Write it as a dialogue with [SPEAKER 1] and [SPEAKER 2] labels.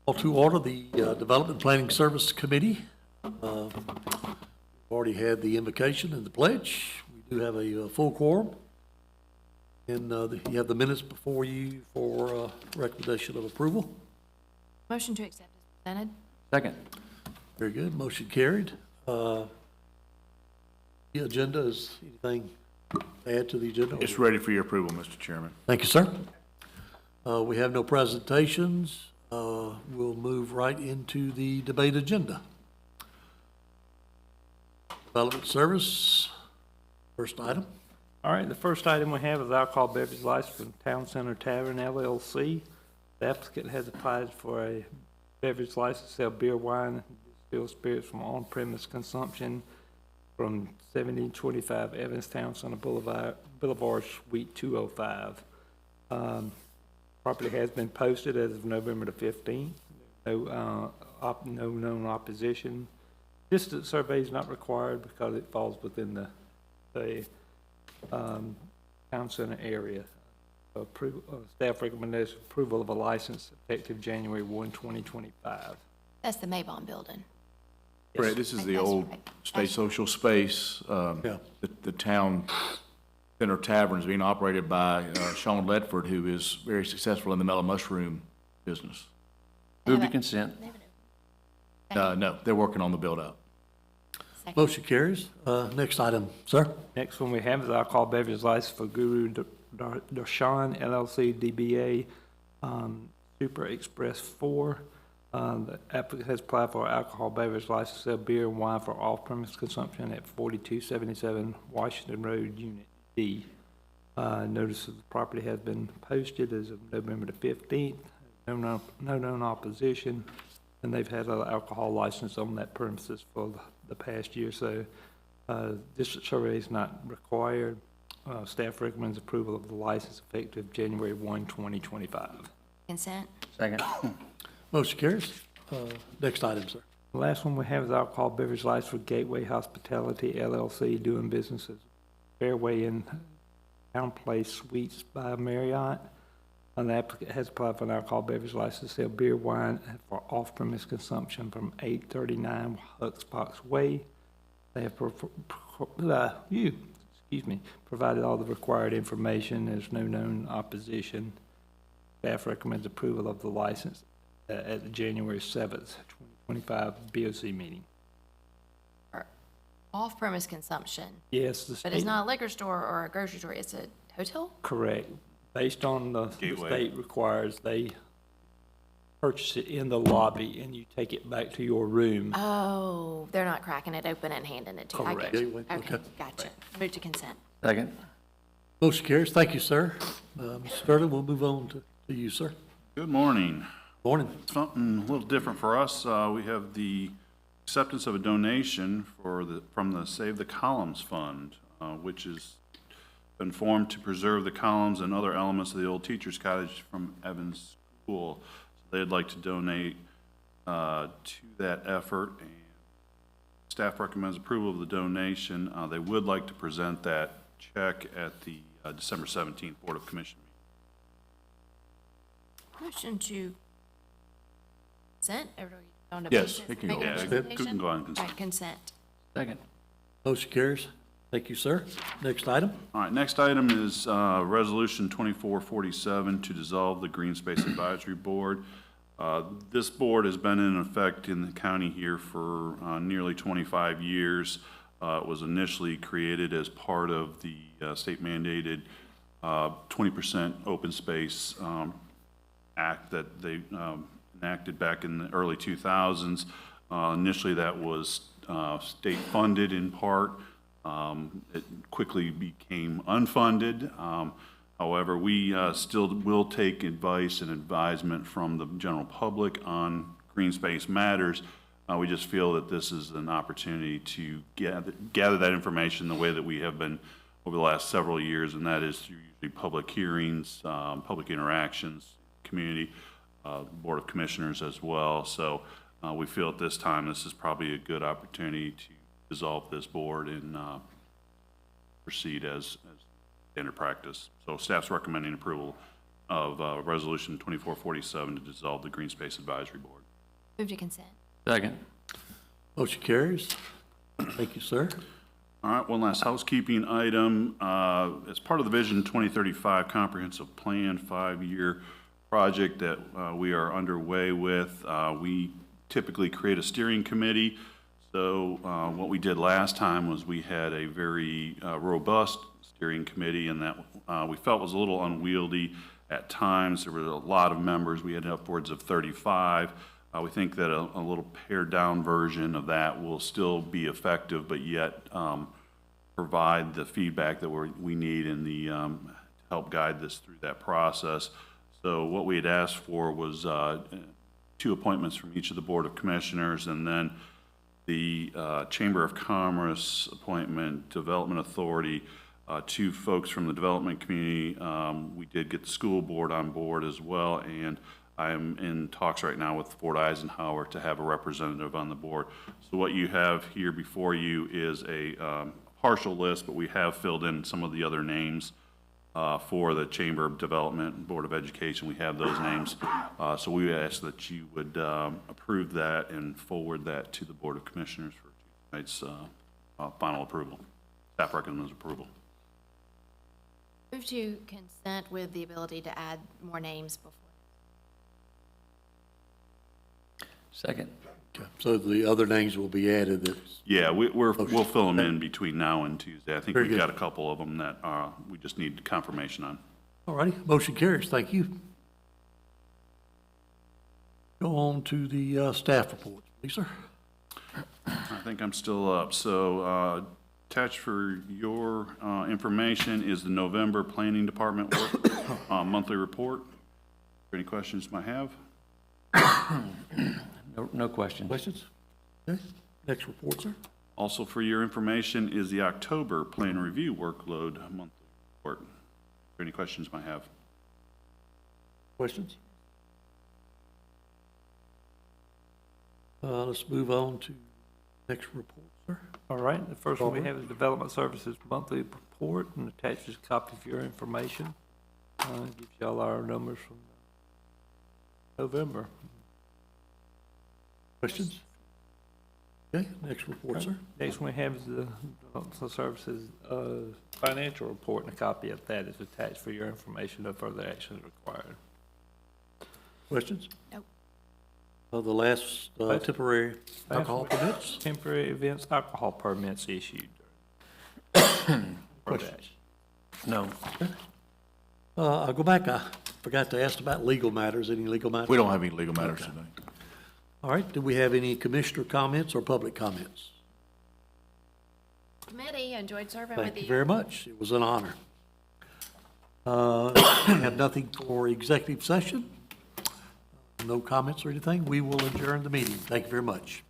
[SPEAKER 1] Call to order the Development Planning Service Committee. We've already had the invocation and the pledge. We do have a full quorum. And you have the minutes before you for recommendation of approval.
[SPEAKER 2] Motion to accept is presented.
[SPEAKER 3] Second.
[SPEAKER 1] Very good. Motion carried. The agenda, is anything to add to the agenda?
[SPEAKER 4] It's ready for your approval, Mr. Chairman.
[SPEAKER 1] Thank you, sir. We have no presentations. We'll move right into the debate agenda. Development Service, first item.
[SPEAKER 5] All right, the first item we have is alcohol beverage license from Town Center Tavern LLC. The applicant has applied for a beverage license to sell beer, wine, and distilled spirits from on-premise consumption from 1725 Evans Town Center Boulevard, Suite 205. Property has been posted as of November the 15th. No known opposition. Distance survey is not required because it falls within the town center area. Staff recommendation approval of a license effective January 1, 2025.
[SPEAKER 2] That's the Maybon building.
[SPEAKER 4] Right, this is
[SPEAKER 2] Right,
[SPEAKER 4] the
[SPEAKER 2] that's
[SPEAKER 4] old
[SPEAKER 2] right.
[SPEAKER 4] State Social Space.
[SPEAKER 1] Yeah.
[SPEAKER 4] The Town Center Tavern is being operated by Sean Ledford, who is very successful in the mellow mushroom business.
[SPEAKER 3] Move to consent.
[SPEAKER 4] No, they're working on the build-out.
[SPEAKER 2] Second.
[SPEAKER 1] Motion carries. Next item, sir.
[SPEAKER 5] Next one we have is alcohol beverage license for Guru Darshan LLC DBA Super Express 4. The applicant has applied for alcohol beverage license to sell beer and wine for off-premise consumption at 4277 Washington Road, Unit D. Notice of the property has been posted as of November the 15th. No known opposition, and they've had an alcohol license on that premises for the past year, so district survey is not required. Staff recommends approval of the license effective January 1, 2025.
[SPEAKER 2] Consent.
[SPEAKER 3] Second.
[SPEAKER 1] Motion carries. Next item, sir.
[SPEAKER 5] The last one we have is alcohol beverage license for Gateway Hospitality LLC doing business as Fairway Inn Town Place Suites by Marriott. And the applicant has applied for an alcohol beverage license to sell beer, wine for off-premise consumption from 839 Huxbox Way. They have provided all the required information. There's no known opposition. Staff recommends approval of the license at the January 7th, 2025 BOC meeting.
[SPEAKER 2] Off-premise consumption,
[SPEAKER 5] Yes, the
[SPEAKER 2] but it's
[SPEAKER 5] state,
[SPEAKER 2] not a liquor store or a grocery store, it's a hotel?
[SPEAKER 5] correct. Based on the
[SPEAKER 4] Gateway.
[SPEAKER 5] state requires, they purchase it in the lobby and you take it back to your room.
[SPEAKER 2] Oh, they're not cracking it open and handing it to you. I
[SPEAKER 5] Correct.
[SPEAKER 2] get you.
[SPEAKER 1] Gateway,
[SPEAKER 2] Okay,
[SPEAKER 1] okay.
[SPEAKER 2] gotcha. Move to consent.
[SPEAKER 3] Second.
[SPEAKER 1] Motion carries. Thank you, sir. Mr. Sturdy, we'll move on to you, sir.
[SPEAKER 6] Good morning.
[SPEAKER 1] Morning.
[SPEAKER 6] Something a little different for us. We have the acceptance of a donation from the Save the Columns Fund, which has been formed to preserve the columns and other elements of the old teacher's cottage from Evans School. So they'd like to donate to that effort, and staff recommends approval of the donation. They would like to present that check at the December 17th Board of Commission meeting.
[SPEAKER 2] Motion to consent, or do we on to
[SPEAKER 4] Yes,
[SPEAKER 2] business?
[SPEAKER 4] it can go.
[SPEAKER 2] Make a
[SPEAKER 6] Yeah,
[SPEAKER 2] presentation?
[SPEAKER 6] can go on consent.
[SPEAKER 2] All right, consent.
[SPEAKER 3] Second.
[SPEAKER 1] Motion carries. Thank you, sir. Next item.
[SPEAKER 6] All right, next item is Resolution 2447 to dissolve the Green Space Advisory Board. This board has been in effect in the county here for nearly 25 years. It was initially created as part of the state mandated 20% open space act that they enacted back in the early 2000s. Initially that was state funded in part. It quickly became unfunded. However, we still will take advice and advisement from the general public on green space matters. We just feel that this is an opportunity to gather that information the way that we have been over the last several years, and that is through usually public hearings, public interactions, community, Board of Commissioners as well. So we feel at this time this is probably a good opportunity to dissolve this board and proceed as standard practice. So staff's recommending approval of Resolution 2447 to dissolve the Green Space Advisory Board.
[SPEAKER 2] Move to consent.
[SPEAKER 3] Second.
[SPEAKER 1] Motion carries. Thank you, sir.
[SPEAKER 6] All right, one last housekeeping item. As part of the Vision 2035 Comprehensive Plan 5-year project that we are underway with, we typically create a steering committee. So what we did last time was we had a very robust steering committee, and that we felt was a little unwieldy at times. There were a lot of members. We had upwards of 35. We think that a little pared-down version of that will still be effective, but yet provide the feedback that we need in the to help guide this through that process. So what we had asked for was 2 appointments from each of the Board of Commissioners, and then the Chamber of Commerce appointment, Development Authority, 2 folks from the development community. We did get the school board on board as well, and I'm in talks right now with Fort Eisenhower to have a representative on the board. So what you have here before you is a partial list, but we have filled in some of the other names for the Chamber of Development and Board of Education. We have those names. So we ask that you would approve that and forward that to the Board of Commissioners for tonight's final approval. Staff recommends approval.
[SPEAKER 2] Move to consent with the ability to add more names before.
[SPEAKER 3] Second.
[SPEAKER 1] Okay. So the other names will be added. That's
[SPEAKER 6] Yeah, we'll fill them in between now and Tuesday. I think
[SPEAKER 1] Very
[SPEAKER 6] we've got
[SPEAKER 1] good.
[SPEAKER 6] a couple of them that we just need confirmation on.
[SPEAKER 1] all righty. Motion carries. Thank you. Go on to the staff reports, please, sir.
[SPEAKER 6] I think I'm still up. So attached for your information is the November Planning Department work monthly report. Any questions you might have?
[SPEAKER 3] No questions.
[SPEAKER 1] Questions? Okay. Next report, sir.
[SPEAKER 6] Also for your information is the October Plan Review Workload monthly report. Any questions you might have?
[SPEAKER 1] Questions? Let's move on to next report, sir.
[SPEAKER 5] All right, the first one we have is Development Services Monthly Report, and attached is a copy of your information. Gives y'all our numbers from November.
[SPEAKER 1] Questions? Okay, next report, sir.
[SPEAKER 5] Next one we have is the Development Services Financial Report, and a copy of that is attached for your information. No further action is required.
[SPEAKER 1] Questions?
[SPEAKER 2] Nope.
[SPEAKER 1] The last temporary alcohol permits?
[SPEAKER 5] Temporary events alcohol permits issued. Further
[SPEAKER 1] Questions?
[SPEAKER 5] action.
[SPEAKER 3] No.
[SPEAKER 1] I'll go back. I forgot to ask about legal matters. Any legal matters?
[SPEAKER 4] We don't have any legal matters today.
[SPEAKER 1] All right, do we have any commissioner comments or public comments?
[SPEAKER 2] Committee, enjoyed serving with
[SPEAKER 1] Thank you
[SPEAKER 2] you.
[SPEAKER 1] very much. It was an honor. We have nothing for executive session. No comments or anything. We will adjourn the meeting. Thank you very much.